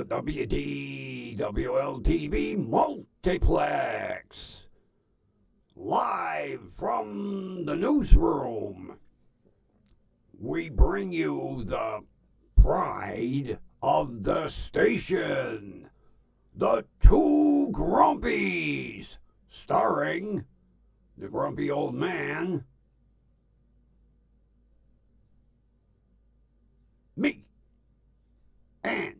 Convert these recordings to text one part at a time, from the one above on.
the WDWL TV multiplex. Live from the newsroom, we bring you the pride of the station, the Two Grumpies, starring the grumpy old man, me, and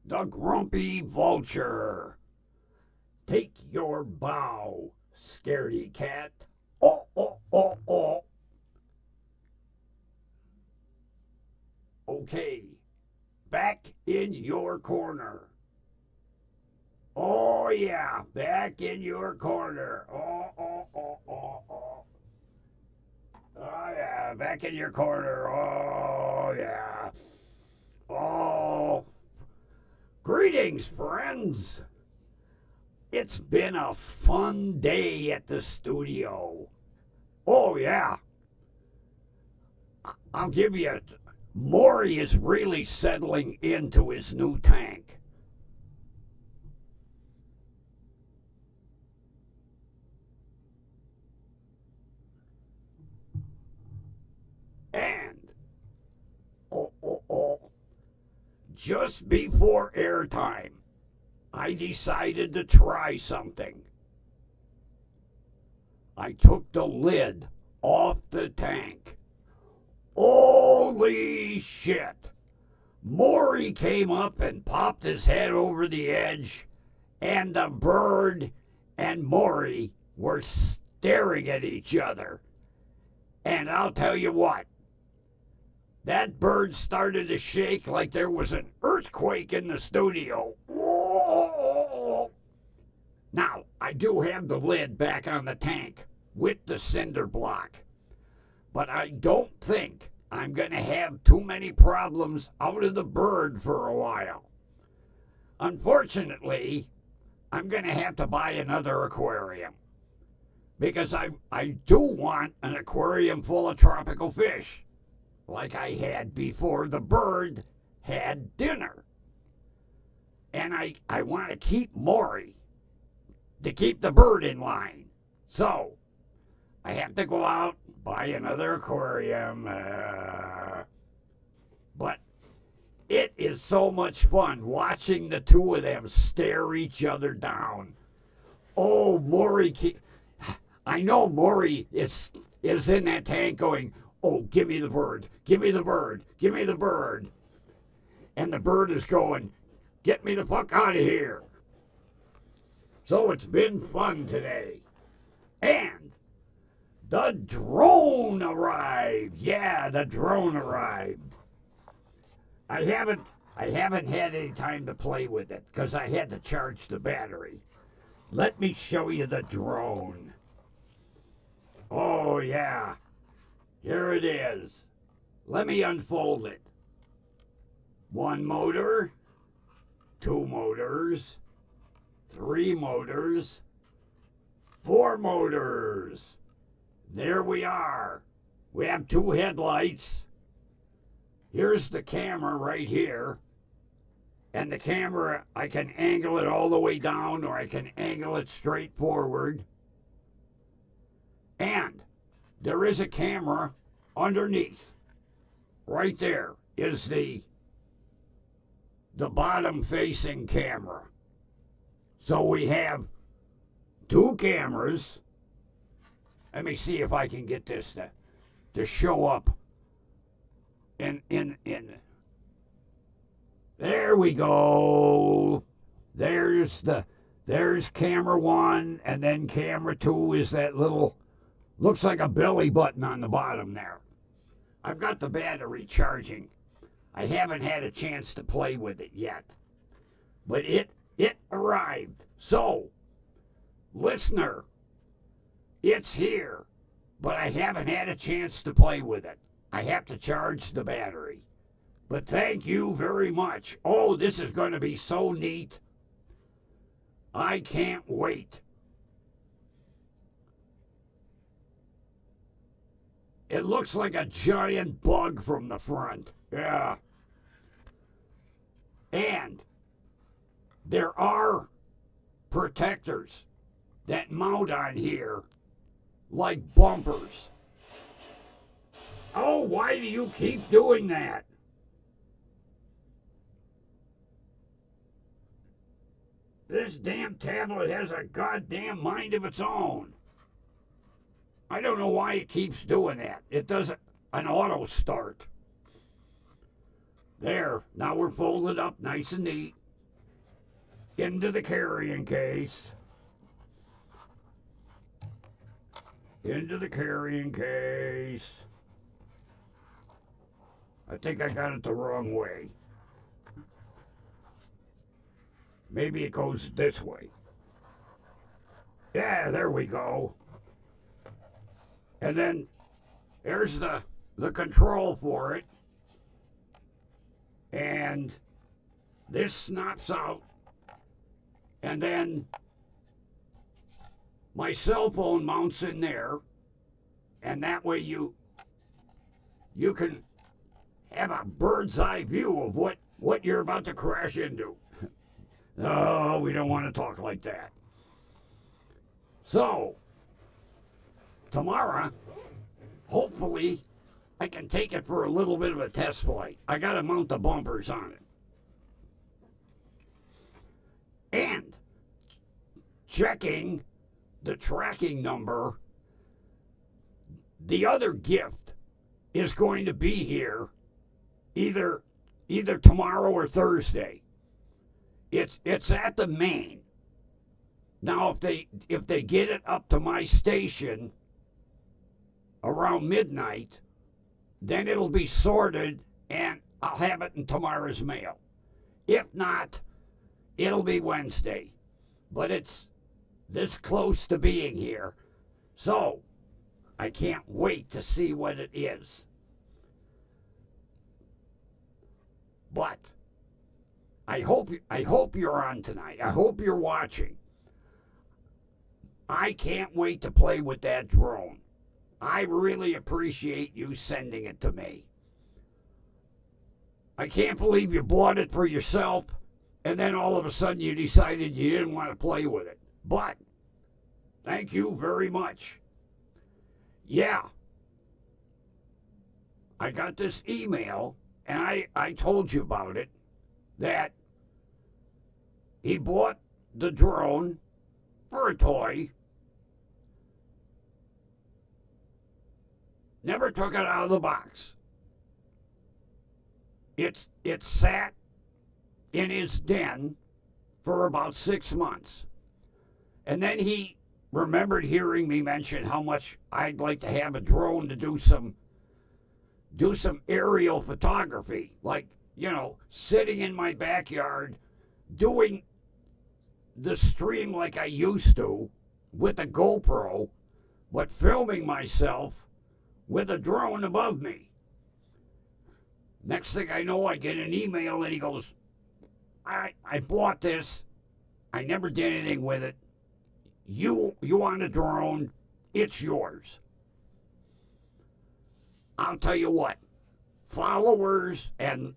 the grumpy Vulture. Take your bow, scaredy cat. Oh, oh, oh, oh. Okay, back in your corner. Oh, yeah, back in your corner. Oh, oh, oh, oh, oh. Oh, yeah, back in your corner. Oh, yeah. Oh, greetings, friends. It's been a fun day at the studio. Oh, yeah. I'll give you a... Morrey is really settling into his new tank. And, just before airtime, I decided to try something. I took the lid off the tank. Holy shit! Morrey came up and popped his head over the edge, and the bird and Morrey were staring at each other. And I'll tell you what, that bird started to shake like there was an earthquake in the studio. Whoa! Now, I do have the lid back on the tank with the cinder block, but I don't think I'm going to have too many problems out of the bird for a while. Unfortunately, I'm going to have to buy another aquarium because I do want an aquarium full of tropical fish like I had before the bird had dinner. And I want to keep Morrey to keep the bird in line. So I have to go out, buy another aquarium. But it is so much fun watching the two of them stare each other down. Oh, Morrey, I know Morrey is in that tank going, oh, give me the bird, give me the bird, give me the bird. And the bird is going, get me the fuck out of here. So it's been fun today. And the drone arrived. Yeah, the drone arrived. I haven't had any time to play with it because I had to charge the battery. Let me show you the drone. Oh, yeah. Here it is. Let me unfold it. One motor, two motors, three motors, four motors. There we are. We have two headlights. Here's the camera right here. And the camera, I can angle it all the way down or I can angle it straight forward. And there is a camera underneath. Right there is the bottom facing camera. So we have two cameras. Let me see if I can get this to show up in there we go. There's camera one, and then camera two is that little, looks like a belly button on the bottom there. I've got the battery charging. I haven't had a chance to play with it yet. But it arrived. So, listener, it's here, but I haven't had a chance to play with it. I have to charge the battery. But thank you very much. Oh, this is going to be so neat. I can't wait. It looks like a giant bug from the front. Yeah. And there are protectors that mount on here like bumpers. Oh, why do you keep doing that? This damn tablet has a goddamn mind of its own. I don't know why it keeps doing that. It does an auto start. There, now we're folded up nice and neat into the carrying case. Into the carrying case. I think I got it the wrong way. Maybe it goes this way. Yeah, there we go. And then there's the control for it. And this snaps out. And then my cell phone mounts in there. And that way you can have a bird's eye view of what you're about to crash into. Oh, we don't want to talk like that. So, tomorrow, hopefully, I can take it for a little bit of a test flight. I got to mount the bumpers on it. And checking the tracking number, the other gift is going to be here either tomorrow or Thursday. It's at the main. Now if they get it up to my station around midnight, then it'll be sorted and I'll have it in tomorrow's mail. If not, it'll be Wednesday. But it's this close to being here. So I can't wait to see what it is. But I hope you're on tonight. I hope you're watching. I can't wait to play with that drone. I really appreciate you sending it to me. I can't believe you bought it for yourself and then all of a sudden you decided you didn't want to play with it. But thank you very much. Yeah. I got this email and I told you about it, that he bought the drone for a toy, never took it out of the box. It sat in his den for about 6 months. And then he remembered hearing me mention how much I'd like to have a drone to do some aerial photography, like, sitting in my backyard doing the stream like I used to with a GoPro, but filming myself with a drone above me. Next thing I know, I get an email and he goes, I bought this. I never did anything with it. You want a drone? It's yours. I'll tell you what, followers and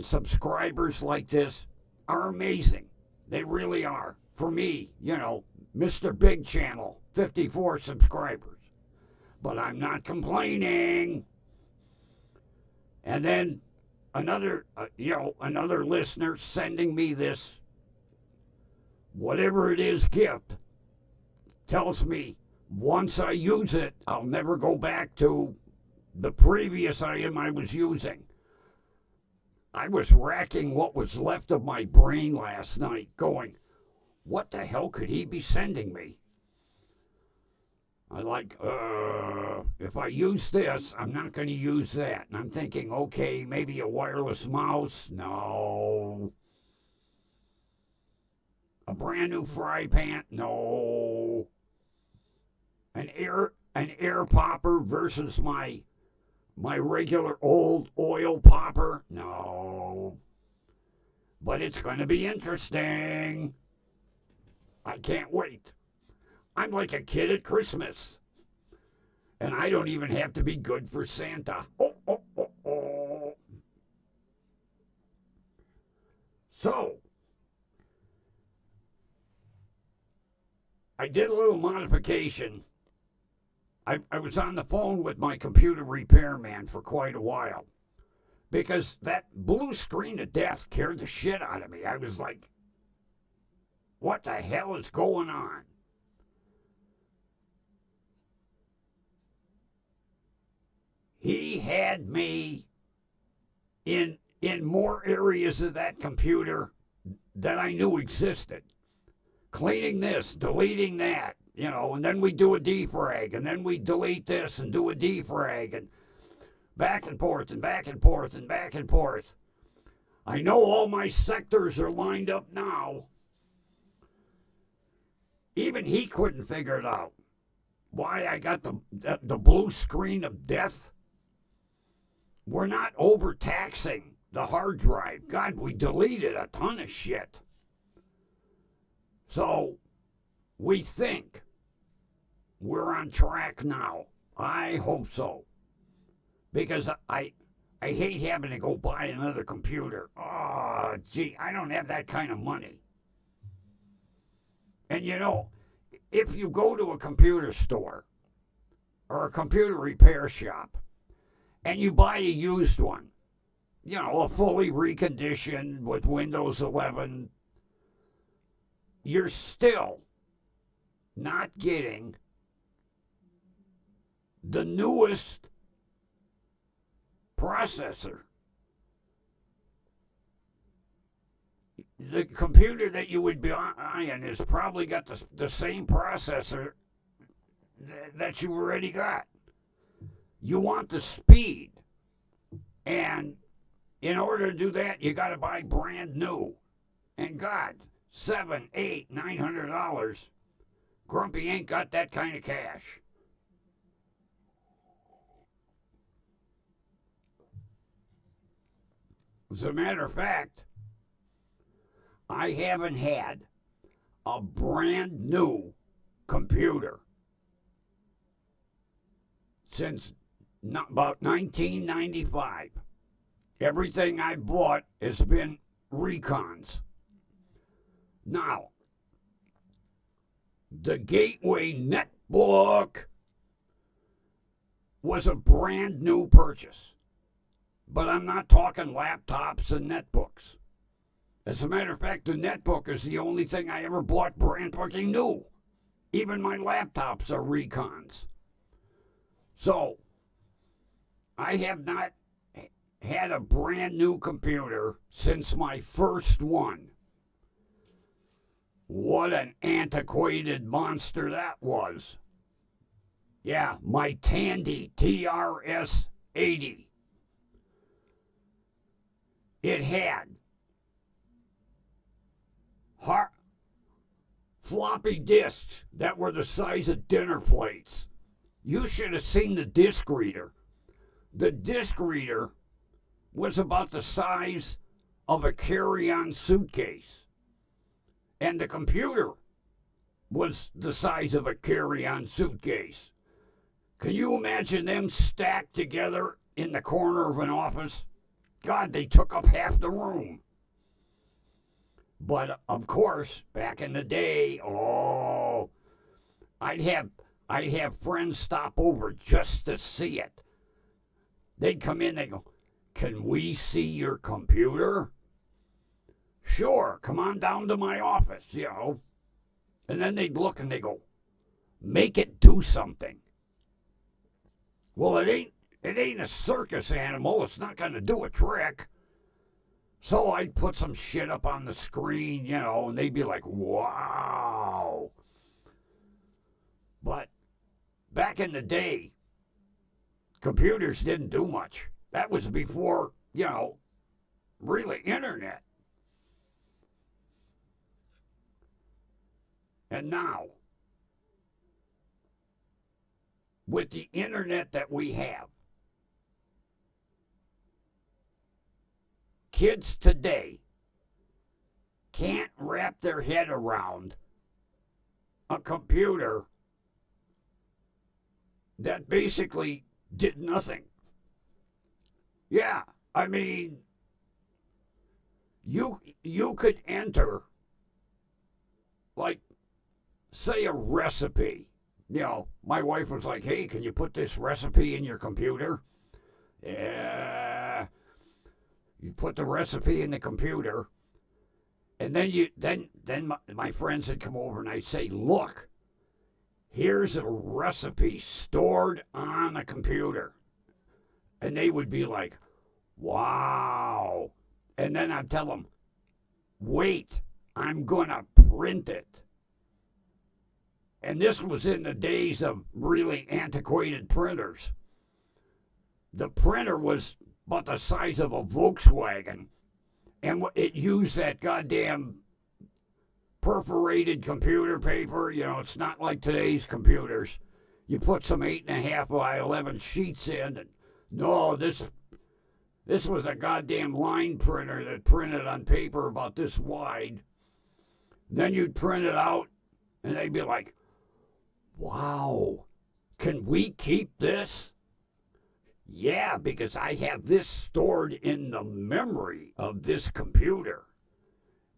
subscribers like this are amazing. They really are. For me, Mr. Big Channel, 54 subscribers. But I'm not complaining. And then another listener sending me this, whatever it is, gift, tells me once I use it, I'll never go back to the previous item I was using. I was racking what was left of my brain last night going, what the hell could he be sending me? I if I use this, I'm not going to use that. And I'm thinking, okay, maybe a wireless mouse? No. A brand new fry pan? No. An air popper versus my regular old oil popper? No. But it's going to be interesting. I can't wait. I'm like a kid at Christmas. And I don't even have to be good for Santa. Oh, oh, oh, oh. So, I did a little modification. I was on the phone with my computer repairman for quite a while because that blue screen of death scared the shit out of me. I was like, what the hell is going on? He had me in more areas of that computer that I knew existed. Cleaning this, deleting that, and then we do a defrag, and then we delete this and do a defrag, and back and forth and back and forth and back and forth. I know all my sectors are lined up now. Even he couldn't figure it out. Why I got the blue screen of death. We're not overtaxing the hard drive. God, we deleted a ton of shit. So we think we're on track now. I hope so. Because I hate having to go buy another computer. Oh, gee, I don't have that kind of money. And if you go to a computer store or a computer repair shop and you buy a used one, a fully reconditioned with Windows 11, you're still not getting the newest processor. The computer that you would be buying has probably got the same processor that you already got. You want the speed. And in order to do that, you got to buy brand new. And God, $700, $800, $900, Grumpy ain't got that kind of cash. As a matter of fact, I haven't had a brand new computer since about 1995. Everything I bought has been recons. Now, the Gateway Netbook was a brand new purchase. But I'm not talking laptops and netbooks. As a matter of fact, the netbook is the only thing I ever bought brand fucking new. Even my laptops are recons. So, I have not had a brand new computer since my first one. What an antiquated monster that was. Yeah, my Tandy TRS 80. It had floppy disks that were the size of dinner plates. You should have seen the disk reader. The disk reader was about the size of a carry-on suitcase. And the computer was the size of a carry-on suitcase. Can you imagine them stacked together in the corner of an office? God, they took up half the room. But of course, back in the day, I'd have friends stop over just to see it. They'd come in, they go, "Can we see your computer?" "Sure, come on down to my office, And then they'd look and they go, "Make it do something." Well, it ain't a circus animal. It's not going to do a trick. So I'd put some shit up on the screen, and they'd be like, wow. But back in the day, computers didn't do much. That was before, really internet. And now, with the internet that we have, kids today can't wrap their head around a computer that basically did nothing. Yeah, I mean, you could enter, like, say a recipe. My wife was like, "Hey, can you put this recipe in your computer?" Yeah. You put the recipe in the computer, and then my friends would come over and I'd say, "Look, here's a recipe stored on a computer," and they would be like, "Wow!" And then I'd tell them, "Wait, I'm gonna print it." And this was in the days of really antiquated printers. The printer was about the size of a Volkswagen, and it used that goddamn perforated computer paper. It's not like today's computers. You put some 8.5 by 11 sheets in, and no, this was a goddamn line printer that printed on paper about this wide. Then you'd print it out, and they'd be like, "Wow, can we keep this?" "Yeah, because I have this stored in the memory of this computer."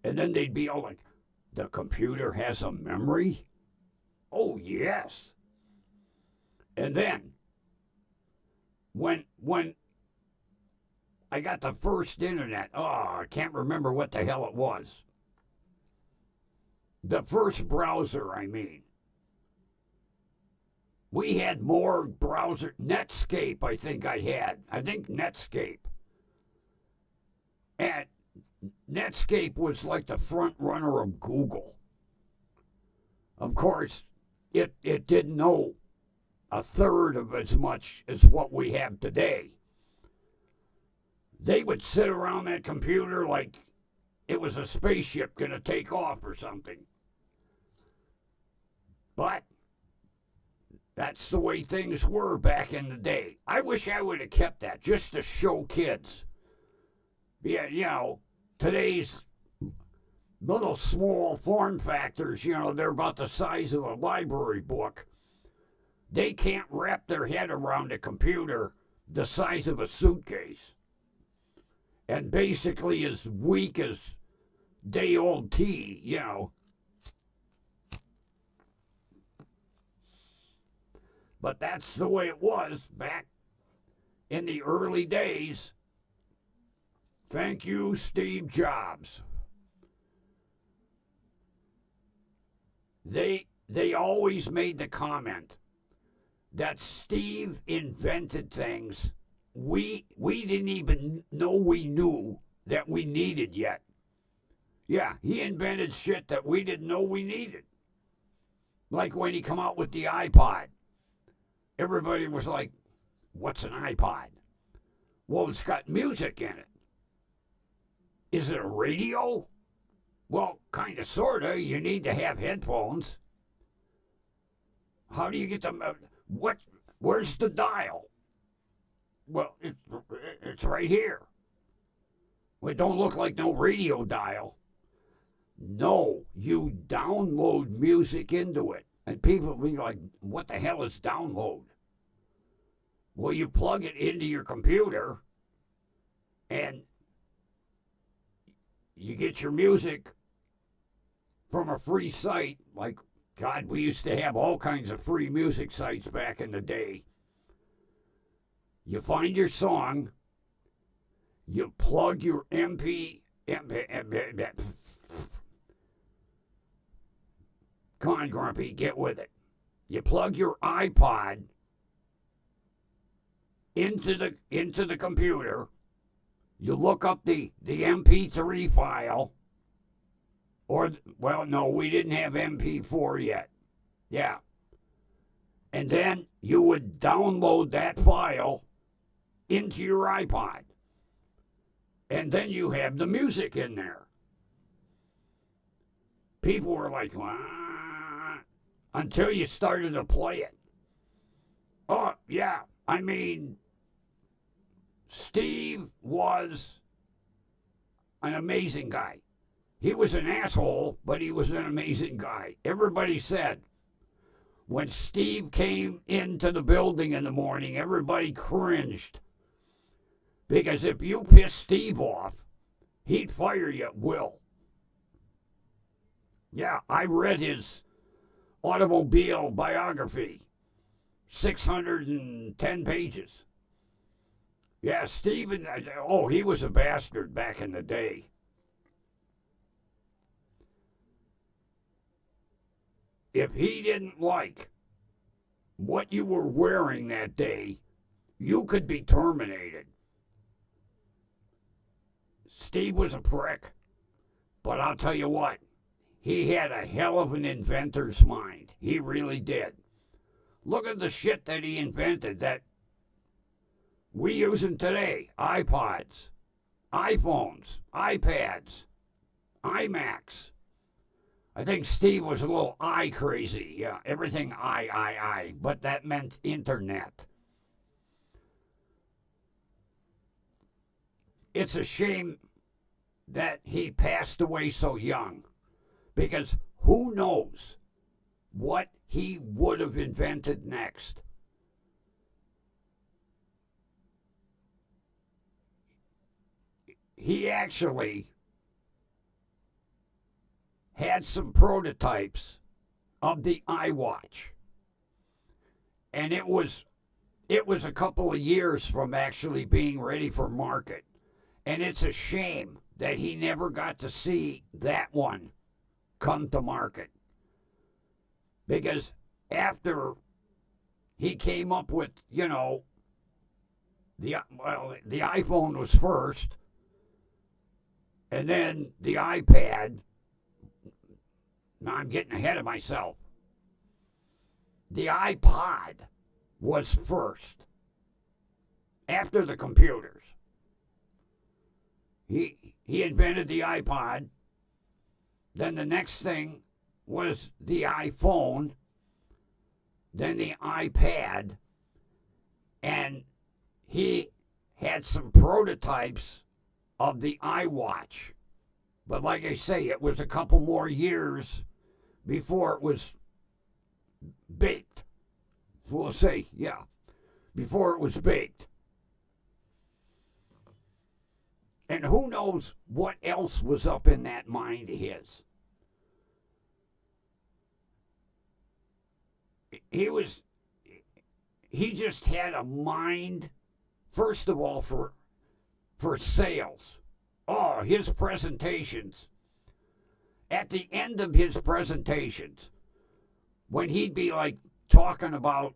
And then they'd be all like, "The computer has a memory?" "Oh, yes." And then, when I got the first internet, I can't remember what the hell it was. The first browser, I mean. We had more browser. Netscape, I think I had. I think Netscape. And Netscape was like the front runner of Google. Of course, it didn't know a third of as much as what we have today. They would sit around that computer like it was a spaceship going to take off or something. But that's the way things were back in the day. I wish I would have kept that just to show kids. Yeah, today's little small form factors, they're about the size of a library book. They can't wrap their head around a computer the size of a suitcase. And basically as weak as day-old tea. But that's the way it was back in the early days. Thank you, Steve Jobs. They always made the comment that Steve invented things we didn't even know we knew that we needed yet. Yeah, he invented shit that we didn't know we needed. Like when he come out with the iPod. Everybody was like, "What's an iPod?" "Well, it's got music in it." "Is it a radio?" "Well, kind of, sort of. You need to have headphones." "How do you get them? Where's the dial?" "Well, it's right here." "Well, it don't look like no radio dial." "No, you download music into it." And people be like, "What the hell is download?" "Well, you plug it into your computer and you get your music from a free site. Like, God, we used to have all kinds of free music sites back in the day. You find your song, you plug your Come on, Grumpy, get with it. You plug your iPod into the computer. You look up the MP3 file. Well, no, we didn't have MP4 yet. Yeah. And then you would download that file into your iPod. And then you have the music in there. People were like, "What?" Until you started to play it. Oh, yeah. I mean, Steve was an amazing guy. He was an asshole, but he was an amazing guy. Everybody said when Steve came into the building in the morning, everybody cringed. Because if you pissed Steve off, He'd fire you at will. Yeah, I read his automobile biography, 610 pages. Yeah, Stephen, oh, he was a bastard back in the day. If he didn't like what you were wearing that day, you could be terminated. Steve was a prick, but I'll tell you what, he had a hell of an inventor's mind. He really did. Look at the shit that he invented that we using today. iPods, iPhones, iPads, iMacs. I think Steve was a little crazy. Yeah, everything I. But that meant internet. It's a shame that he passed away so young, because who knows what he would have invented next. He actually had some prototypes of the iWatch, and it was a couple of years from actually being ready for market. And it's a shame that he never got to see that one come to market. Because after he came up with, the iPhone was first, and then the iPad. Now I'm getting ahead of myself. The iPod was first, after the computers. He invented the iPod. Then the next thing was the iPhone. Then the iPad. And he had some prototypes of the iWatch. But like I say, it was a couple more years before it was baked. We'll say, yeah, before it was baked. And who knows what else was up in that mind of his. He just had a mind, first of all, for sales. Oh, his presentations. At the end of his presentations, when he'd be like talking about,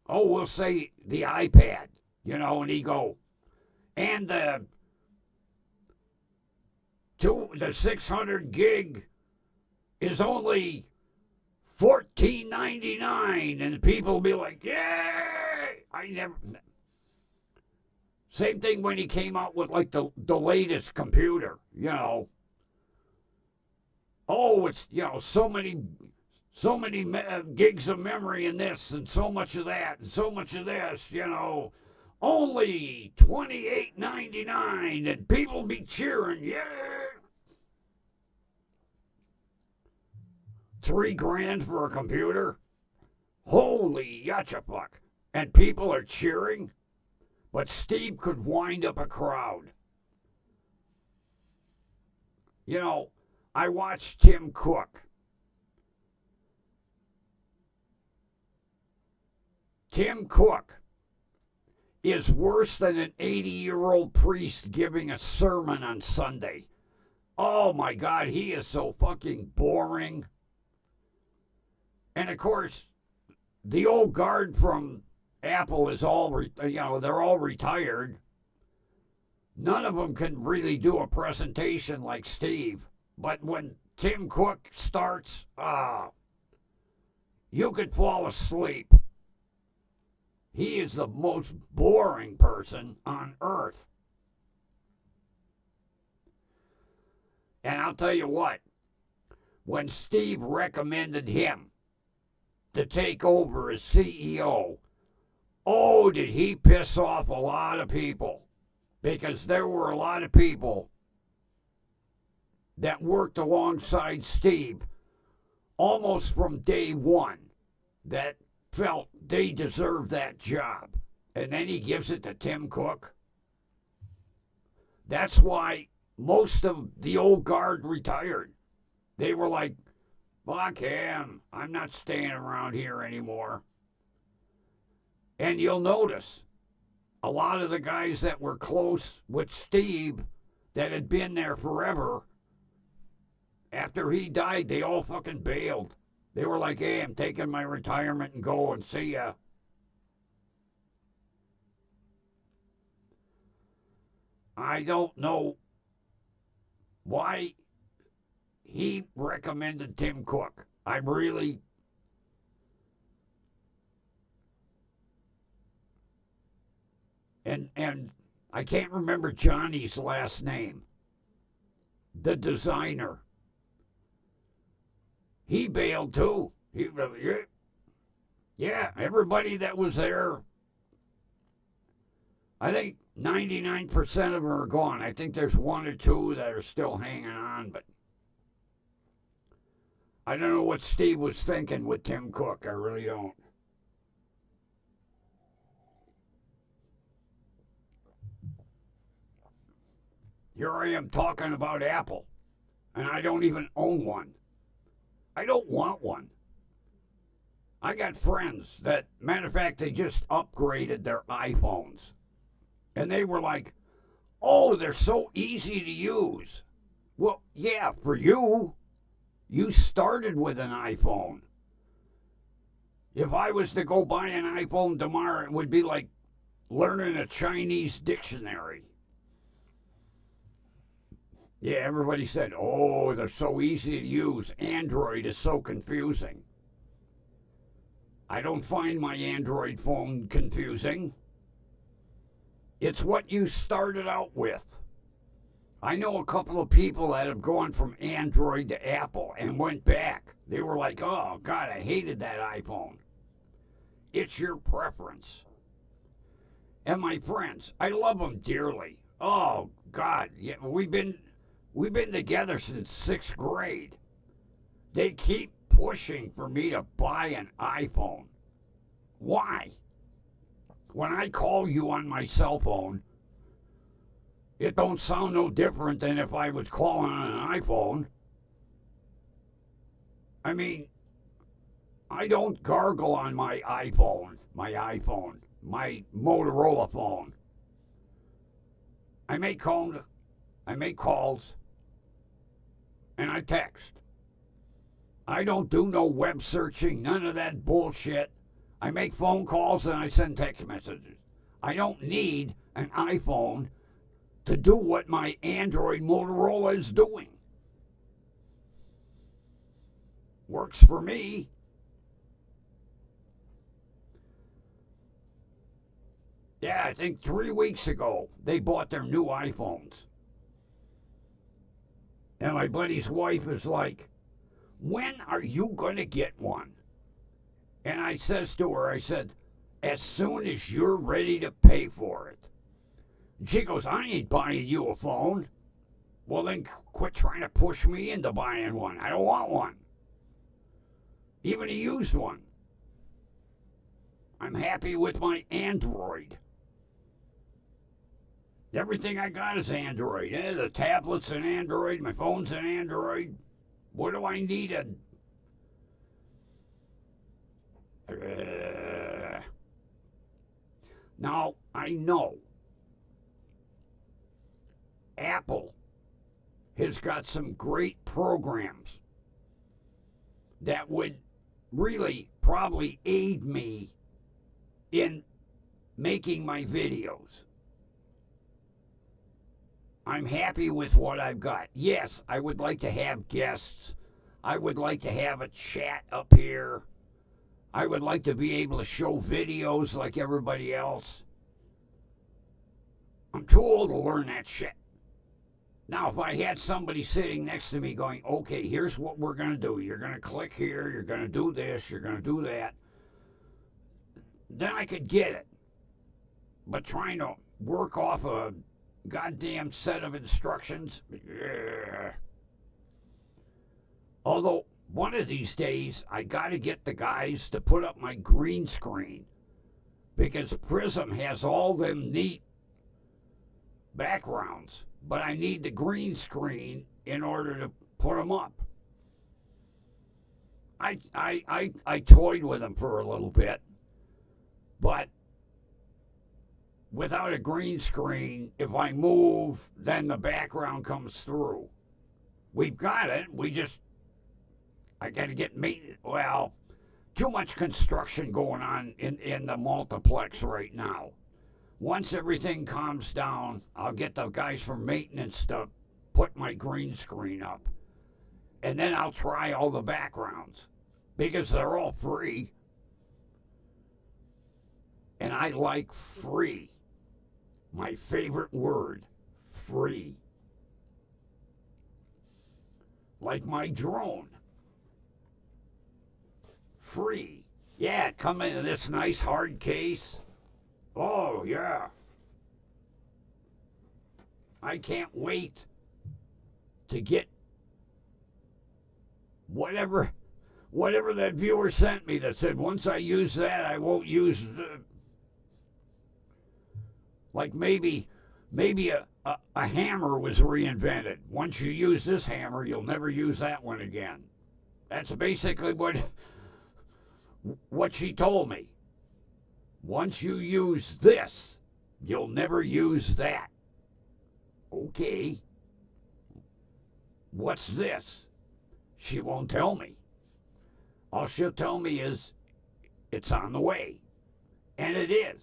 we'll say the iPad, and he'd go, and the 600 gig is only $14.99, and people will be like, "Yay!" Same thing when he came out with like the latest computer, Oh, it's so many gigs of memory in this, and so much of that, and so much of this, only $28.99, and people be cheering, yeah. $3,000 for a computer? Holy yuchafuck. And people are cheering? But Steve could wind up a crowd. I watched Tim Cook. Tim Cook is worse than an 80-year-old priest giving a sermon on Sunday. Oh my God, he is so fucking boring. And of course, the old guard from Apple is all, they're all retired. None of them can really do a presentation like Steve. But when Tim Cook starts, you could fall asleep. He is the most boring person on earth. And I'll tell you what, when Steve recommended him to take over as CEO, did he piss off a lot of people. Because there were a lot of people that worked alongside Steve almost from day one that felt they deserved that job. And then he gives it to Tim Cook. That's why most of the old guard retired. They were like, fuck him. I'm not staying around here anymore. And you'll notice a lot of the guys that were close with Steve that had been there forever, after he died, they all fucking bailed. They were like, hey, I'm taking my retirement and go and see ya. I don't know why he recommended Tim Cook. I really. And I can't remember Johnny's last name. The designer. He bailed too. Yeah, everybody that was there, I think 99% of them are gone. I think there's one or two that are still hanging on, but I don't know what Steve was thinking with Tim Cook. I really don't. Here I am talking about Apple, and I don't even own one. I don't want one. I got friends that, matter of fact, they just upgraded their iPhones. And they were like, oh, they're so easy to use. Well, yeah, for you, you started with an iPhone. If I was to go buy an iPhone tomorrow, it would be like learning a Chinese dictionary. Yeah, everybody said, oh, they're so easy to use. Android is so confusing. I don't find my Android phone confusing. It's what you started out with. I know a couple of people that have gone from Android to Apple and went back. They were like, oh, God, I hated that iPhone. It's your preference. And my friends, I love them dearly. Oh, God, yeah, we've been together since 6th grade. They keep pushing for me to buy an iPhone. Why? When I call you on my cell phone, it don't sound no different than if I was calling on an iPhone. I mean, I don't gargle on my iPhone, my Motorola phone. I make calls, and I text. I don't do no web searching, none of that bullshit. I make phone calls and I send text messages. I don't need an iPhone to do what my Android Motorola is doing. Works for me. Yeah, I think 3 weeks ago they bought their new iPhones. And my buddy's wife is like, when are you going to get one? And I says to her, I said, as soon as you're ready to pay for it. And she goes, I ain't buying you a phone. Well, then quit trying to push me into buying one. I don't want one. Even a used one. I'm happy with my Android. Everything I got is Android. The tablet's an Android. My phone's an Android. What do I need a... Now, I know Apple has got some great programs that would really probably aid me in making my videos. I'm happy with what I've got. Yes, I would like to have guests. I would like to have a chat up here. I would like to be able to show videos like everybody else. I'm too old to learn that shit. Now, if I had somebody sitting next to me going, okay, here's what we're going to do. You're going to click here. You're going to do this. You're going to do that. Then I could get it. But trying to work off a goddamn set of instructions, yeah. Although, one of these days, I got to get the guys to put up my green screen. Because Prism has all them neat backgrounds. but I need the green screen in order to put them up. I toyed with them for a little bit, but without a green screen, if I move, then the background comes through. We've got it. I got to get maintenance. Well, too much construction going on in the multiplex right now. Once everything calms down, I'll get the guys from maintenance to put my green screen up. And then I'll try all the backgrounds because they're all free. And I like free. My favorite word, free. Like my drone. Free. Yeah, it come in this nice hard case. Oh, yeah. I can't wait to get whatever that viewer sent me that said once I use that, I won't use the... Like maybe a hammer was reinvented. Once you use this hammer, you'll never use that one again. That's basically what she told me. Once you use this, you'll never use that. Okay. What's this? She won't tell me. All she'll tell me is it's on the way. And it is.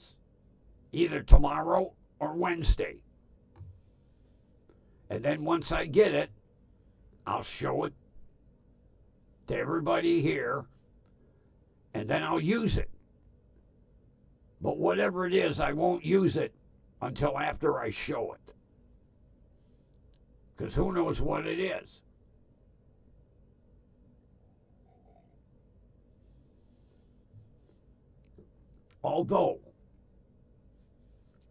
Either tomorrow or Wednesday. And then once I get it, I'll show it to everybody here, and then I'll use it. But whatever it is, I won't use it until after I show it. Because who knows what it is. Although,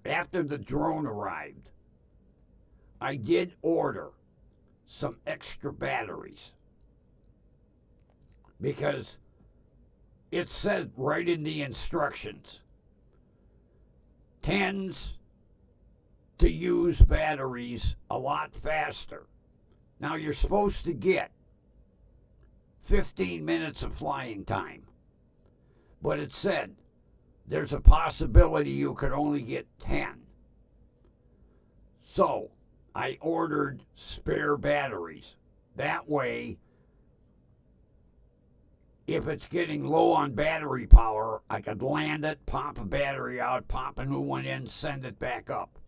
after the drone arrived, I did order some extra batteries because it said right in the instructions, tends to use batteries a lot faster. Now you're supposed to get 15 minutes of flying time, but it said there's a possibility you could only get 10. So I ordered spare batteries. That way, if it's getting low on battery power, I could land it, pop a battery out, pop a new one in, send it back up.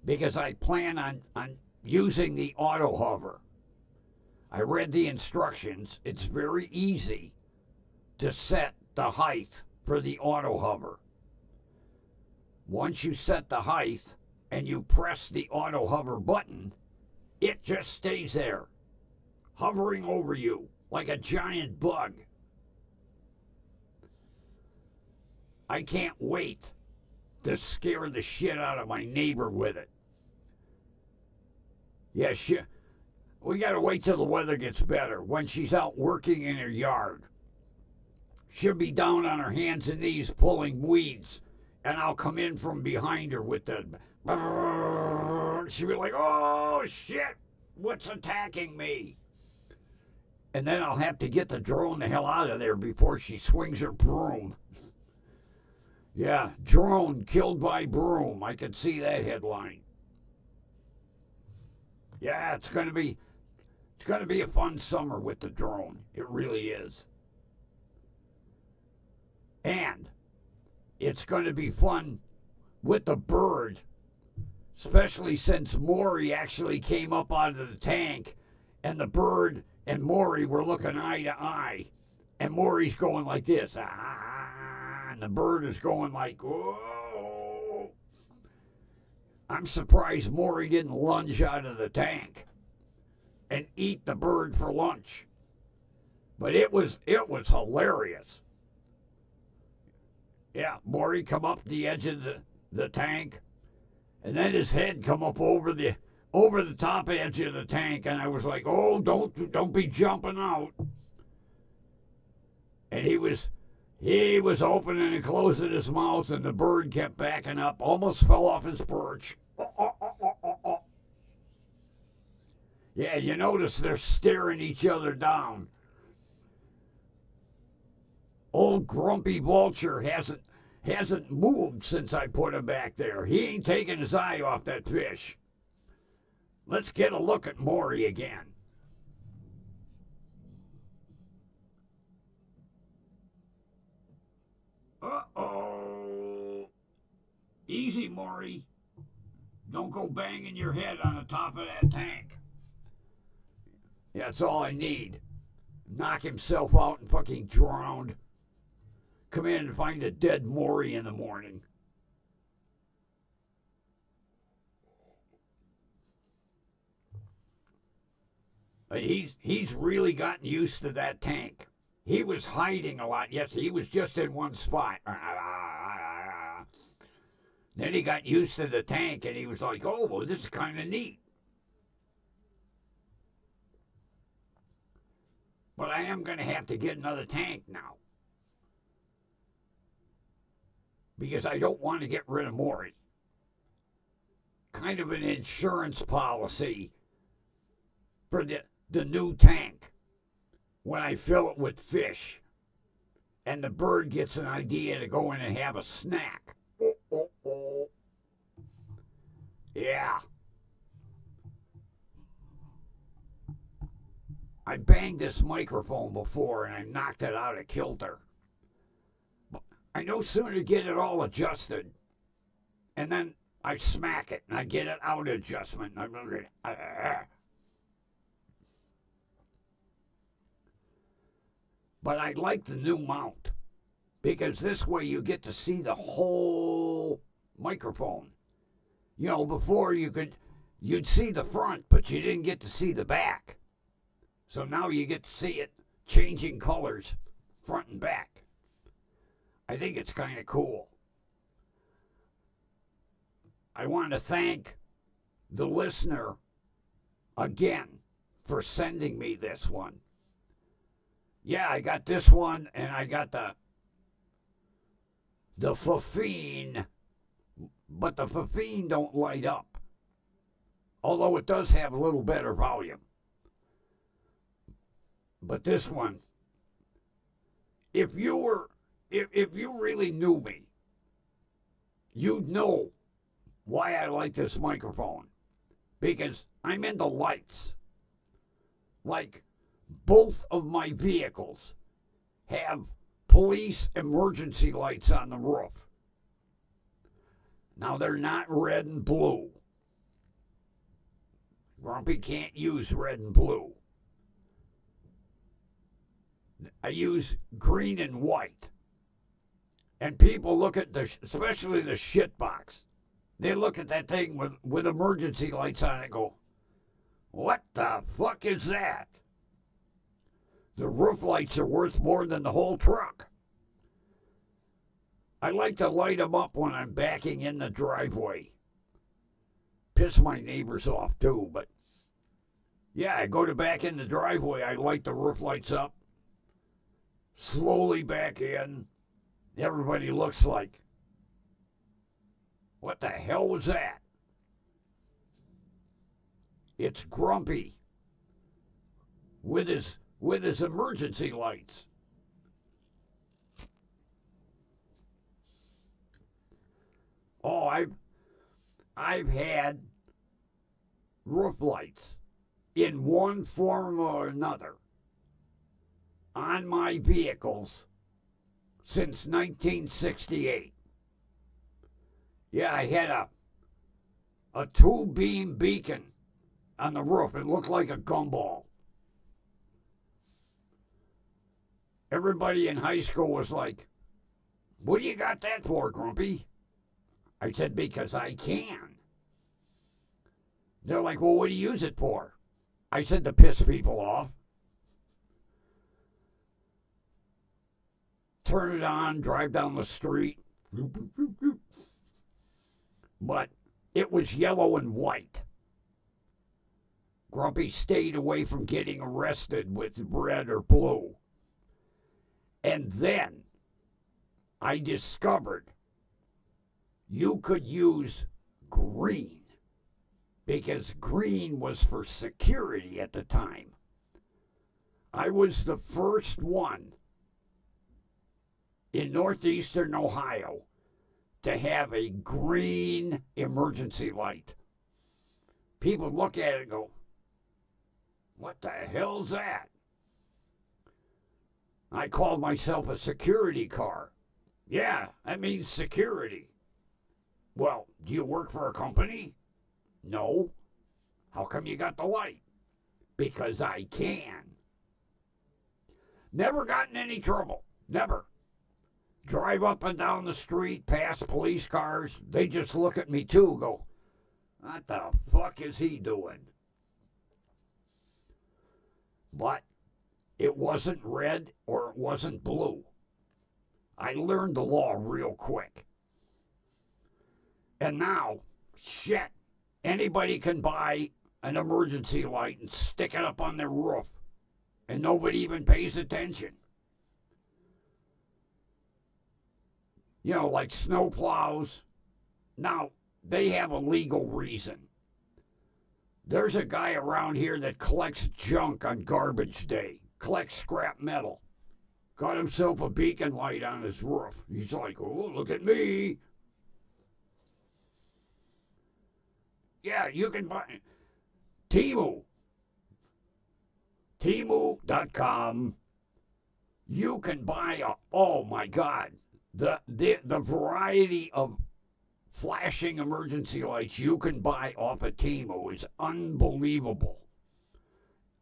Because I plan on using the auto hover. I read the instructions. It's very easy to set the height for the auto hover. Once you set the height and you press the auto hover button, it just stays there, hovering over you like a giant bug. I can't wait to scare the shit out of my neighbor with it. Yeah, we gotta wait till the weather gets better. When she's out working in her yard, she'll be down on her hands and knees pulling weeds, and I'll come in from behind her with the... She'll be like, oh, shit, what's attacking me? And then I'll have to get the drone the hell out of there before she swings her broom. Yeah, drone killed by broom. I could see that headline. Yeah, it's gonna be a fun summer with the drone. It really is. And it's going to be fun with the bird, especially since Morrey actually came up out of the tank, and the bird and Morrey were looking eye to eye, and Morrey's going like this, and the bird is going like, whoa. I'm surprised Morrey didn't lunge out of the tank and eat the bird for lunch. But it was hilarious. Yeah, Morrey come up the edge of the tank, and then his head come up over the top edge of the tank, and I was like, oh, don't be jumping out. And he was opening and closing his mouth, and the bird kept backing up, almost fell off his perch. Yeah, you notice they're staring each other down. Old grumpy Vulture hasn't moved since I put him back there. He ain't taking his eye off that fish. Let's get a look at Morrey again. Uh-oh. Easy, Morrey. Don't go banging your head on the top of that tank. Yeah, that's all I need. Knock himself out and fucking drowned. Come in and find a dead Morrey in the morning. He's really gotten used to that tank. He was hiding a lot. Yes, he was just in one spot. Then he got used to the tank and he was like, oh, well, this is kind of neat. But I am going to have to get another tank now. Because I don't want to get rid of Morrey. Kind of an insurance policy for the new tank when I fill it with fish and the bird gets an idea to go in and have a snack. Oh. Yeah. I banged this microphone before and I knocked it out of kilter. I no sooner get it all adjusted and then I smack it and I get it out of adjustment. But I like the new mount because this way you get to see the whole microphone. You know, before you'd see the front, but you didn't get to see the back. So now you get to see it changing colors front and back. I think it's kind of cool. I want to thank the listener again for sending me this one. Yeah, I got this one and I got the Fafine, but the Fafine don't light up. Although it does have a little better volume. But this one, if you really knew me, you'd know why I like this microphone. Because I'm into lights. Like, both of my vehicles have police emergency lights on the roof. Now, they're not red and blue. Grumpy can't use red and blue. I use green and white. And people look at especially the shit box. They look at that thing with emergency lights on it and go, what the fuck is that? The roof lights are worth more than the whole truck. I like to light them up when I'm backing in the driveway. Piss my neighbors off too, but yeah, I go to back in the driveway, I light the roof lights up, slowly back in. Everybody looks like, what the hell was that? It's Grumpy with his emergency lights. Oh, I've had roof lights in one form or another on my vehicles since 1968. Yeah, I had a two-beam beacon on the roof. It looked like a gumball. Everybody in high school was like, what do you got that for, Grumpy? I said, because I can. They're like, well, what do you use it for? I said, to piss people off. Turn it on, drive down the street. But it was yellow and white. Grumpy stayed away from getting arrested with red or blue. And then I discovered you could use green because green was for security at the time. I was the first one in northeastern Ohio to have a green emergency light. People look at it and go, what the hell's that? I called myself a security car. Yeah, that means security. Well, do you work for a company? No. How come you got the light? Because I can. Never got in any trouble. Never. Drive up and down the street, past police cars. They just look at me too, go, what the fuck is he doing? But it wasn't red or it wasn't blue. I learned the law real quick. And now, shit, anybody can buy an emergency light and stick it up on their roof, and nobody even pays attention. You know, like snow plows. Now, they have a legal reason. There's a guy around here that collects junk on garbage day, collects scrap metal. Got himself a beacon light on his roof. He's like, oh, look at me. Yeah, you can buy Temu. Temu.com. You can buy oh my God, the variety of flashing emergency lights you can buy off of Temu is unbelievable.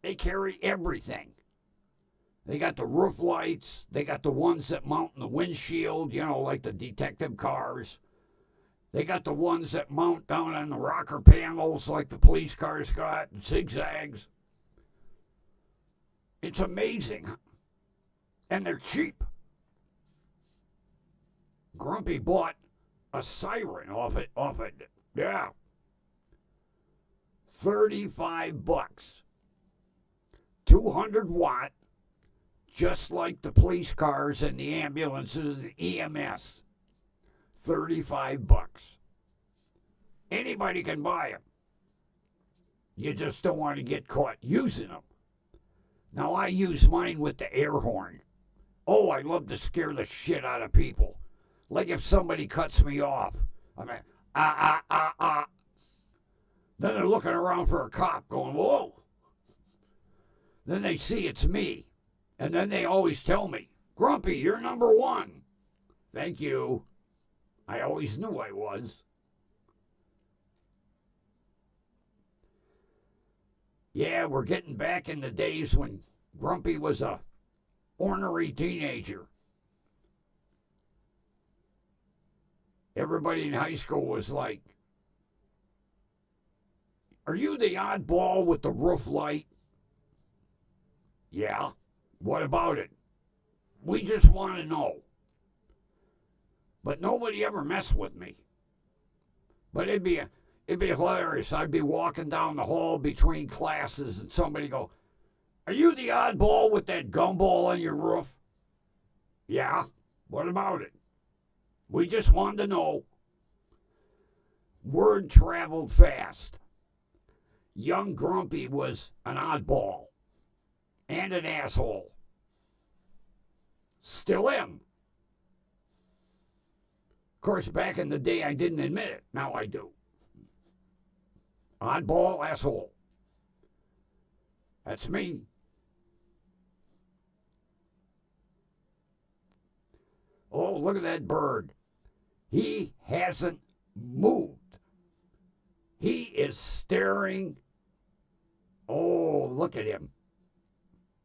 They carry everything. They got the roof lights. They got the ones that mount in the windshield, you know, like the detective cars. They got the ones that mount down on the rocker panels like the police cars got, zigzags. It's amazing. And they're cheap. Grumpy bought a siren off it. Yeah. $35. 200 watt, just like the police cars and the ambulances and the EMS. $35. Anybody can buy them. You just don't want to get caught using them. Now, I use mine with the air horn. Oh, I love to scare the shit out of people. Like if somebody cuts me off. I mean, Then they're looking around for a cop going, whoa. Then they see it's me. And then they always tell me, Grumpy, you're number one. Thank you. I always knew I was. Yeah, we're getting back in the days when Grumpy was a ornery teenager. Everybody in high school was like, are you the oddball with the roof light? Yeah. What about it? We just want to know. But nobody ever messed with me. But it'd be hilarious. I'd be walking down the hall between classes and somebody go, are you the oddball with that gumball on your roof? Yeah. What about it? We just wanted to know. Word traveled fast. Young Grumpy was an oddball and an asshole. Still am. Of course, back in the day, I didn't admit it. Now I do. Oddball, asshole. That's me. Oh, look at that bird. He hasn't moved. He is staring. Oh, look at him.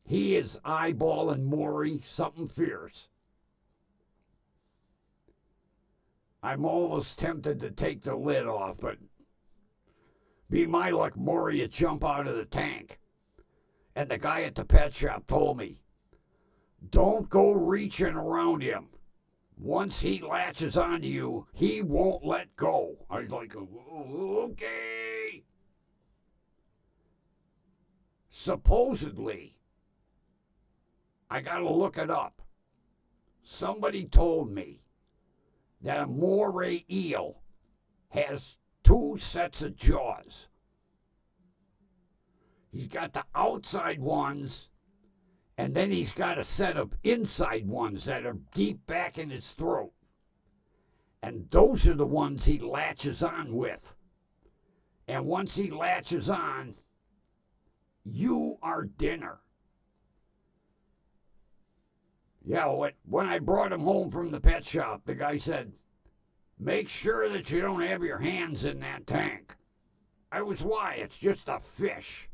He is eyeballing Morrey, something fierce. I'm almost tempted to take the lid off, but be my luck, Morrey would jump out of the tank. And the guy at the pet shop told me, don't go reaching around him. Once he latches onto you, he won't let go. I was like, okay. Supposedly, I got to look it up. Somebody told me that a moray eel has two sets of jaws. He's got the outside ones, and then he's got a set of inside ones that are deep back in his throat. And those are the ones he latches on with. And once he latches on, you are dinner. Yeah, when I brought him home from the pet shop, the guy said, make sure that you don't have your hands in that tank. I was, why? It's just a fish.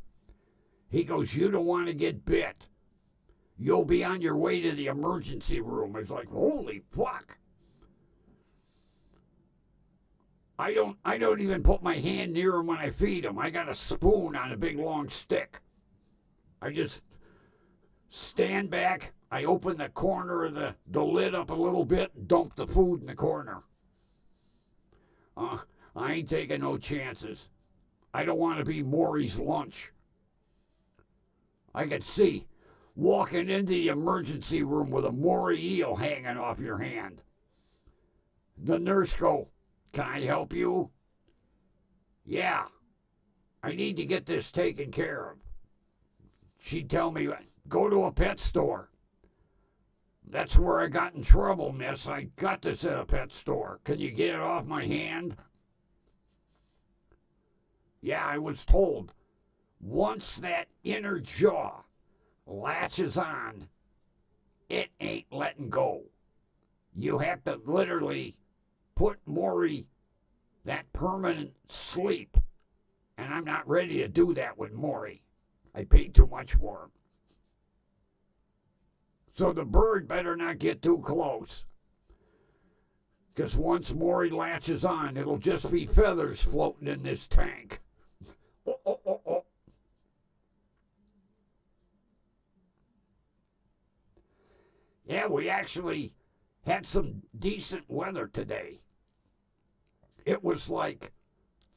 He goes, you don't want to get bit. You'll be on your way to the emergency room. It's like, holy fuck. I don't even put my hand near him when I feed him. I got a spoon on a big long stick. I just stand back. I open the corner of the lid up a little bit and dump the food in the corner. I ain't taking no chances. I don't want to be Morrey's lunch. I could see walking into the emergency room with a Morrey eel hanging off your hand. The nurse go, can I help you? Yeah, I need to get this taken care of. She'd tell me, go to a pet store. That's where I got in trouble, miss. I got this at a pet store. Can you get it off my hand? Yeah, I was told once that inner jaw latches on, it ain't letting go. You have to literally put Morrey that permanent sleep. And I'm not ready to do that with Morrey. I paid too much for him. So the bird better not get too close. Because once Morrey latches on, it'll just be feathers floating in this tank. Oh, oh, oh, oh. Yeah, we actually had some decent weather today. It was like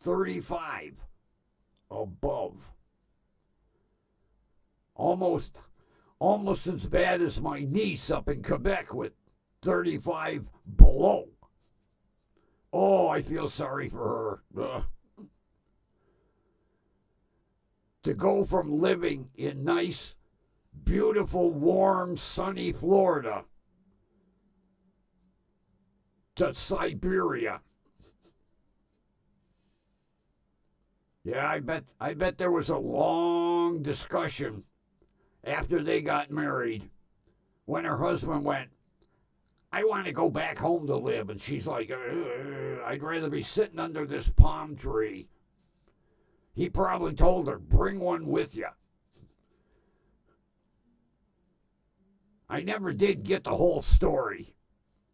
35 above. Almost as bad as my niece up in Quebec with 35 below. Oh, I feel sorry for her. To go from living in nice, beautiful, warm, sunny Florida to Siberia. Yeah, I bet there was a long discussion after they got married when her husband went, I want to go back home to live. And she's like, I'd rather be sitting under this palm tree. He probably told her, bring one with you. I never did get the whole story.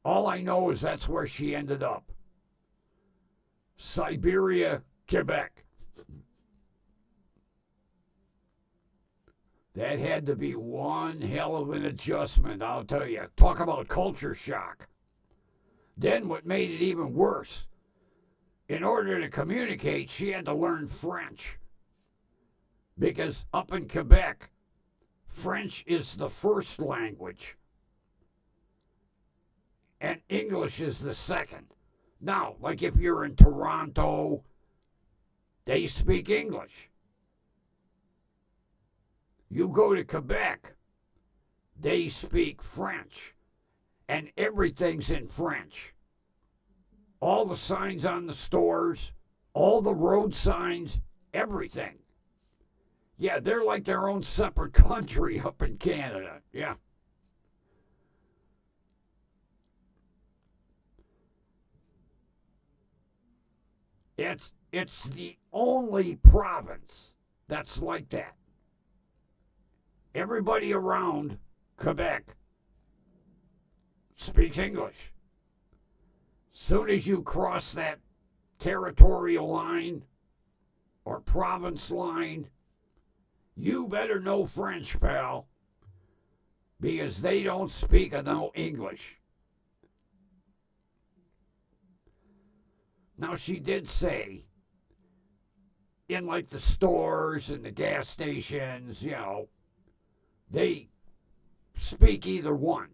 All I know is that's where she ended up. Siberia, Quebec. That had to be one hell of an adjustment, I'll tell you. Talk about culture shock. Then what made it even worse, in order to communicate, she had to learn French. Because up in Quebec, French is the first language. And English is the second. Now, like if you're in Toronto, they speak English. You go to Quebec, they speak French, and everything's in French. All the signs on the stores, all the road signs, everything. Yeah, they're like their own separate country up in Canada. Yeah. It's the only province that's like that. Everybody around Quebec speaks English. Soon as you cross that territorial line or province line, you better know French, pal, because they don't speak no English. Now, she did say, in like the stores and the gas stations, they speak either one.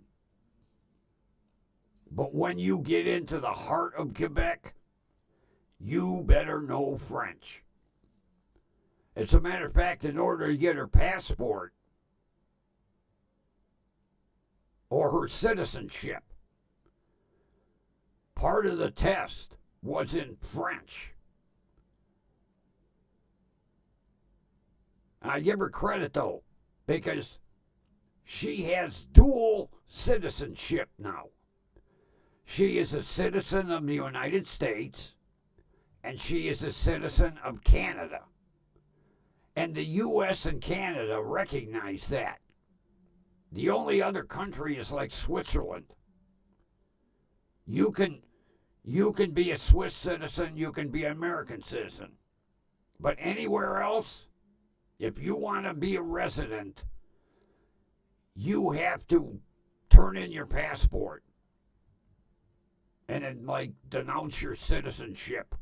But when you get into the heart of Quebec, you better know French. As a matter of fact, in order to get her passport or her citizenship, part of the test was in French. I give her credit, though, because she has dual citizenship now. She is a citizen of the United States, and she is a citizen of Canada. And the U.S. and Canada recognize that. The only other country is like Switzerland. You can be a Swiss citizen, you can be an American citizen. But anywhere else, if you want to be a resident, you have to turn in your passport and then, like, denounce your citizenship.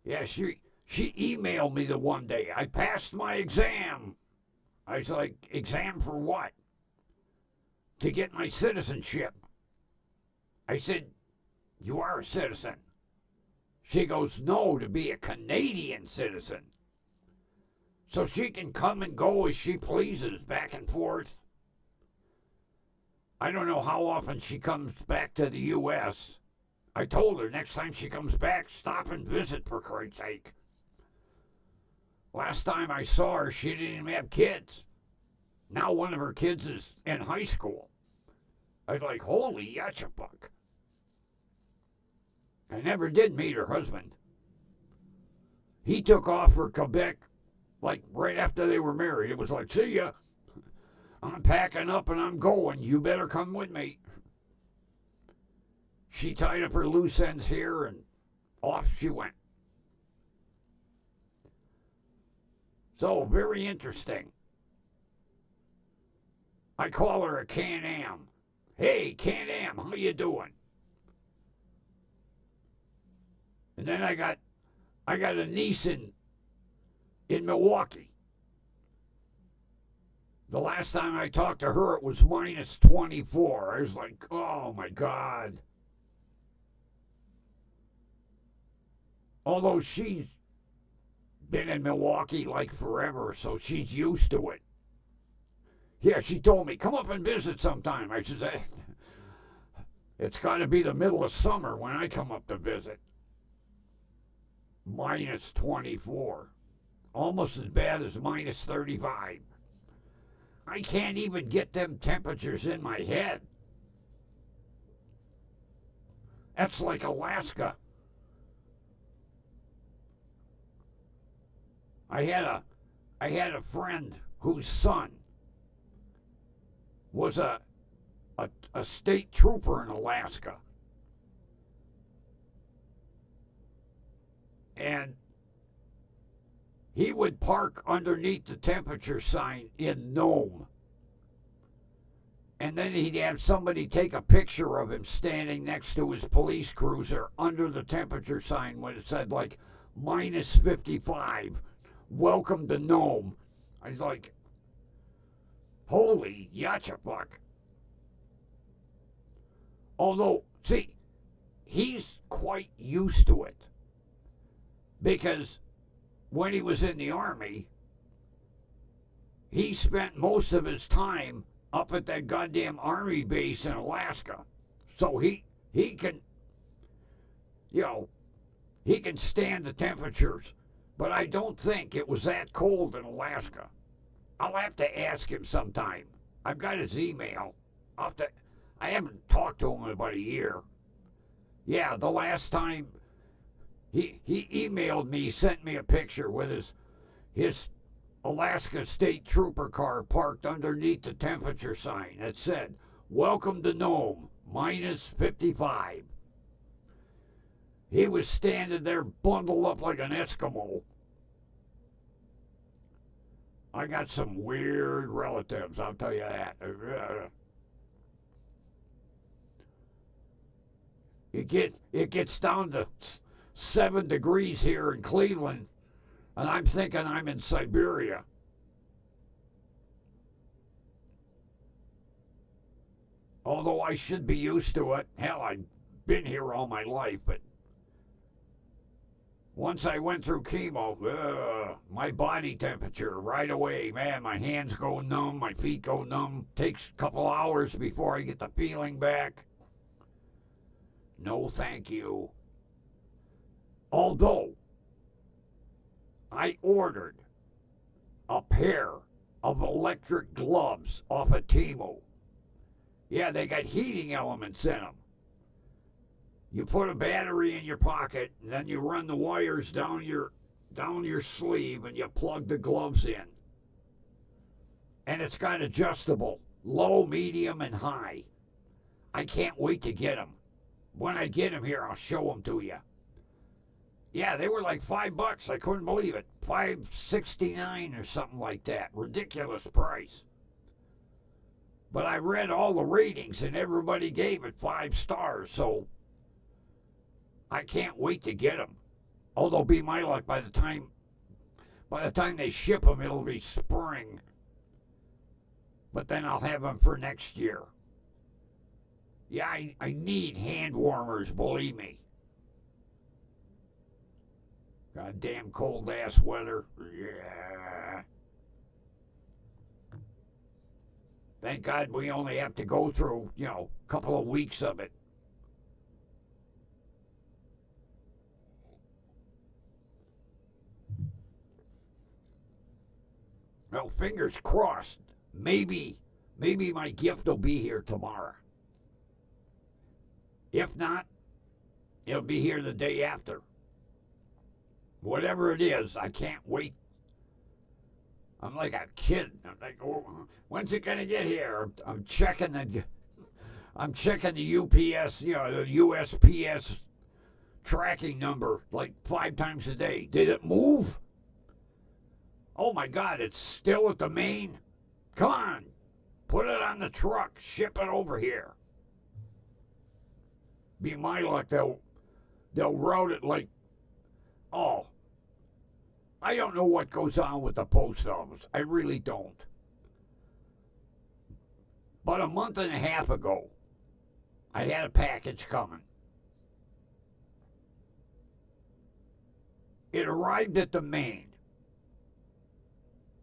Yeah, she emailed me the one day. I passed my exam. I was like, exam for what? To get my citizenship. I said, you are a citizen. She goes, no, to be a Canadian citizen. So she can come and go as she pleases, back and forth. I don't know how often she comes back to the U.S. I told her next time she comes back, stop and visit, for Christ's sake. Last time I saw her, she didn't even have kids. Now one of her kids is in high school. I was like, holy yatchabuck. I never did meet her husband. He took off for Quebec, like, right after they were married. It was like, see ya. I'm packing up and I'm going. You better come with me. She tied up her loose ends here and off she went. So, very interesting. I call her a Can-Am. Hey, Can-Am, how you doing? And then I got a niece in Milwaukee. The last time I talked to her, it was minus 24. I was like, oh my God. Although she's been in Milwaukee like forever, so she's used to it. Yeah, she told me, come up and visit sometime. I said, hey, it's got to be the middle of summer when I come up to visit. Minus 24. Almost as bad as minus 35. I can't even get them temperatures in my head. That's like Alaska. I had a friend whose son was a state trooper in Alaska. And he would park underneath the temperature sign in Nome. And then he'd have somebody take a picture of him standing next to his police cruiser under the temperature sign when it said, like, minus 55. Welcome to Nome. I was like, holy yatchabuck. Although, see, he's quite used to it. Because when he was in the Army, he spent most of his time up at that goddamn Army base in Alaska. So he can, he can stand the temperatures. But I don't think it was that cold in Alaska. I'll have to ask him sometime. I've got his email. I haven't talked to him in about a year. Yeah, the last time he emailed me, sent me a picture with his Alaska State Trooper car parked underneath the temperature sign that said, welcome to Nome, minus 55. He was standing there bundled up like an Eskimo. I got some weird relatives, I'll tell you that. It gets down to 7 degrees here in Cleveland, and I'm thinking I'm in Siberia. Although I should be used to it. Hell, I've been here all my life, but Once I went through chemo, my body temperature right away, man, my hands go numb, my feet go numb. Takes a couple hours before I get the feeling back. No, thank you. Although, I ordered a pair of electric gloves off of Temu. Yeah, they got heating elements in them. You put a battery in your pocket, and then you run the wires down your sleeve, and you plug the gloves in. And it's got adjustable, low, medium, and high. I can't wait to get them. When I get them here, I'll show them to you. Yeah, they were like $5. I couldn't believe it. $5.69 or something like that. Ridiculous price. But I read all the ratings, and everybody gave it 5 stars, so I can't wait to get them. Although, be my luck, by the time they ship them, it'll be spring. But then I'll have them for next year. Yeah, I need hand warmers, believe me. Goddamn cold ass weather. Yeah. Thank God we only have to go through, a couple of weeks of it. Well, fingers crossed. Maybe my gift will be here tomorrow. If not, it'll be here the day after. Whatever it is, I can't wait. I'm like a kid. I'm like, oh, when's it gonna get here? I'm checking the UPS, the USPS tracking number like 5 times a day. Did it move? Oh my God, it's still at the main. Come on, put it on the truck, ship it over here. Be my luck, they'll route it like, oh, I don't know what goes on with the post office. I really don't. But a month and a half ago, I had a package coming. It arrived at the main.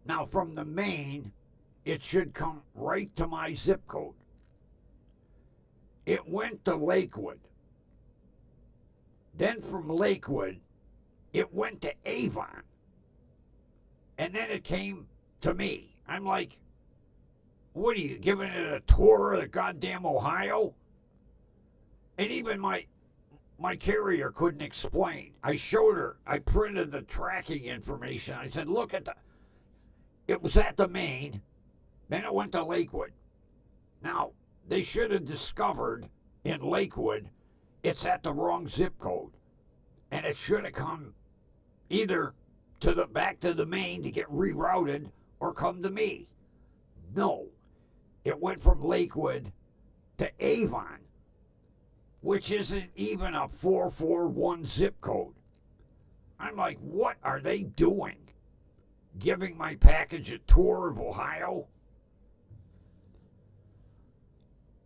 Now, from the main, it should come right to my zip code. It went to Lakewood. Then from Lakewood, it went to Avon. And then it came to me. I'm like, what are you, giving it a tour of the goddamn Ohio? And even my carrier couldn't explain. I showed her, I printed the tracking information. I said, look at it was at the main, then it went to Lakewood. Now, they should have discovered in Lakewood it's at the wrong zip code. And it should have come either back to the main to get rerouted or come to me. No. It went from Lakewood to Avon, which isn't even a 441 zip code. I'm like, what are they doing? Giving my package a tour of Ohio?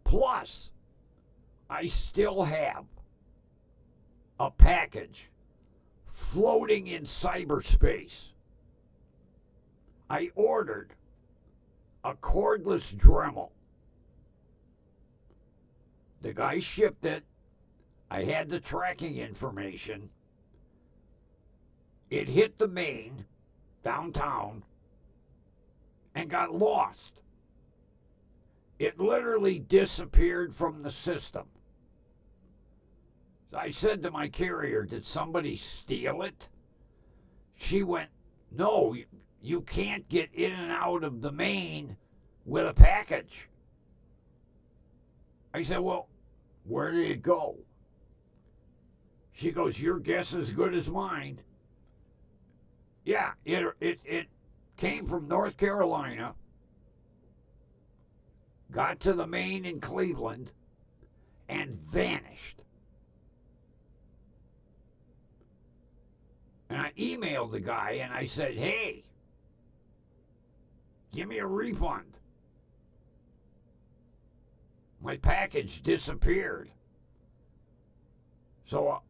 Plus, I still have a package floating in cyberspace. I ordered a cordless Dremel. The guy shipped it. I had the tracking information. It hit the main downtown and got lost. It literally disappeared from the system. So I said to my carrier, did somebody steal it? She went, no, you can't get in and out of the main with a package. I said, well, where did it go? She goes, your guess is as good as mine. Yeah, it came from North Carolina, got to the main in Cleveland, and vanished. And I emailed the guy and I said, hey, give me a refund. My package disappeared. So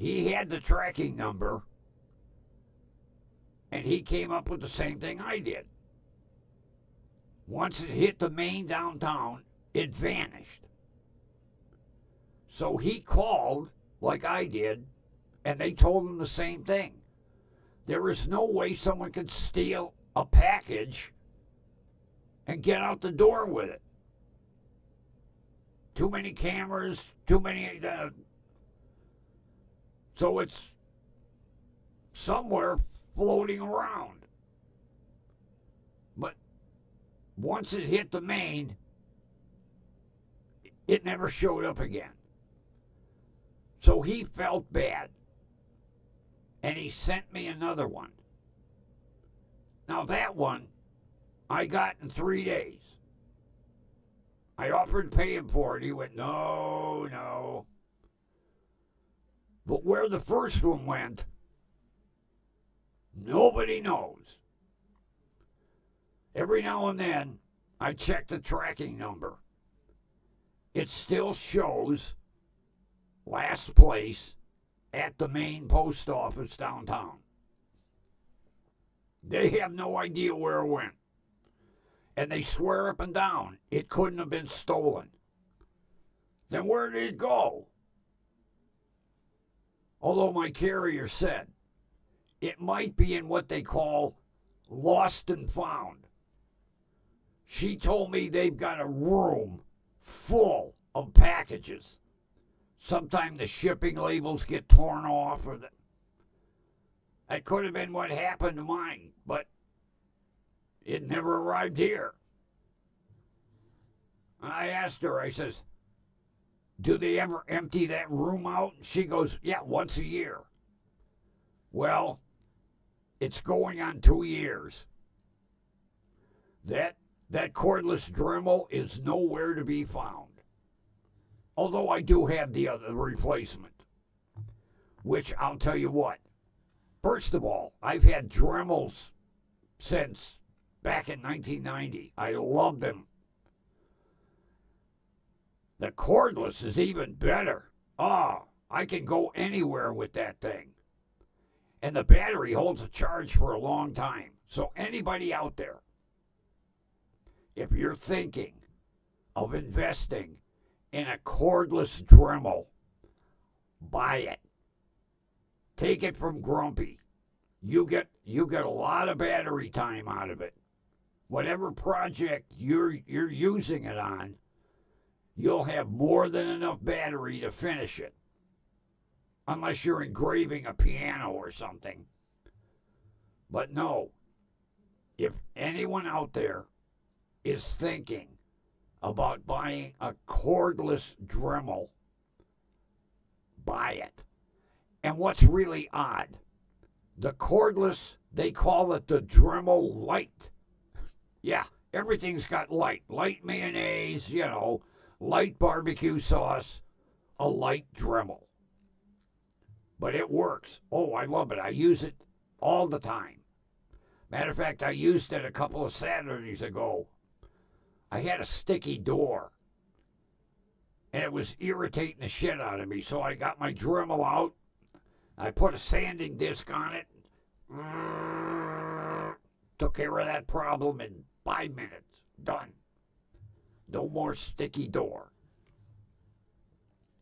He had the tracking number, and he came up with the same thing I did. Once it hit the main downtown, it vanished. So he called, like I did, and they told him the same thing. There is no way someone could steal a package and get out the door with it. Too many cameras, too many. So it's somewhere floating around. But once it hit the main, it never showed up again. So he felt bad. And he sent me another one. Now that one, I got in 3 days. I offered to pay him for it. He went, no. But where the first one went, nobody knows. Every now and then, I check the tracking number. It still shows last place at the main post office downtown. They have no idea where it went. And they swear up and down it couldn't have been stolen. Then where did it go? Although my carrier said it might be in what they call lost and found. She told me they've got a room full of packages. Sometimes the shipping labels get torn off, or that could have been what happened to mine, but it never arrived here. I asked her, I says, do they ever empty that room out? And she goes, yeah, once a year. Well, it's going on 2 years. That cordless Dremel is nowhere to be found. Although I do have the other replacement, which I'll tell you what. First of all, I've had Dremels since back in 1990. I love them. The cordless is even better. I can go anywhere with that thing. And the battery holds a charge for a long time. So anybody out there, if you're thinking of investing in a cordless Dremel, buy it. Take it from Grumpy. You get a lot of battery time out of it. Whatever project you're using it on, you'll have more than enough battery to finish it. Unless you're engraving a piano or something. But no, if anyone out there is thinking about buying a cordless Dremel, buy it. And what's really odd, the cordless, they call it the Dremel Light. Yeah, everything's got light. Light mayonnaise, light barbecue sauce, a light Dremel. But it works. Oh, I love it. I use it all the time. Matter of fact, I used it a couple of Saturdays ago. I had a sticky door, and it was irritating the shit out of me, so I got my Dremel out. I put a sanding disc on it. Took care of that problem in 5 minutes. Done. No more sticky door.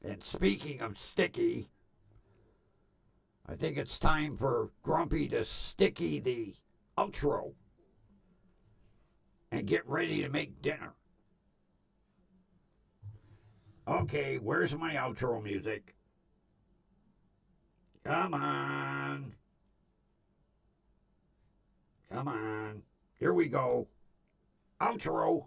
And speaking of sticky, I think it's time for Grumpy to sticky the outro and get ready to make dinner. Okay, where's my outro music? Come on. Come on. Here we go. Outro.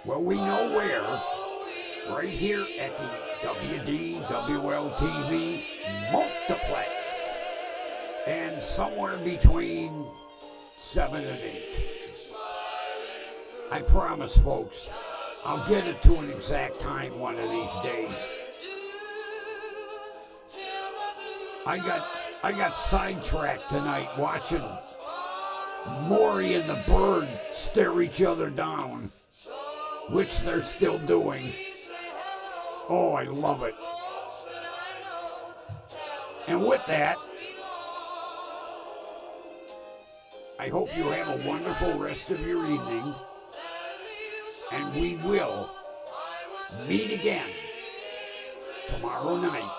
Well, we know where. Right here at the WDWL TV multiplex. And somewhere between 7 and 8. I promise, folks, I'll get it to an exact time one of these days. I got sidetracked tonight watching Morrey and the bird stare each other down, which they're still doing. Oh, I love it. And with that, I hope you have a wonderful rest of your evening, and we will meet again tomorrow night.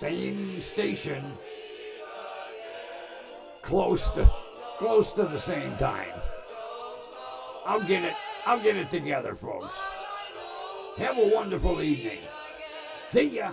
Same station, close to the same time. I'll get it together, folks. Have a wonderful evening. See ya.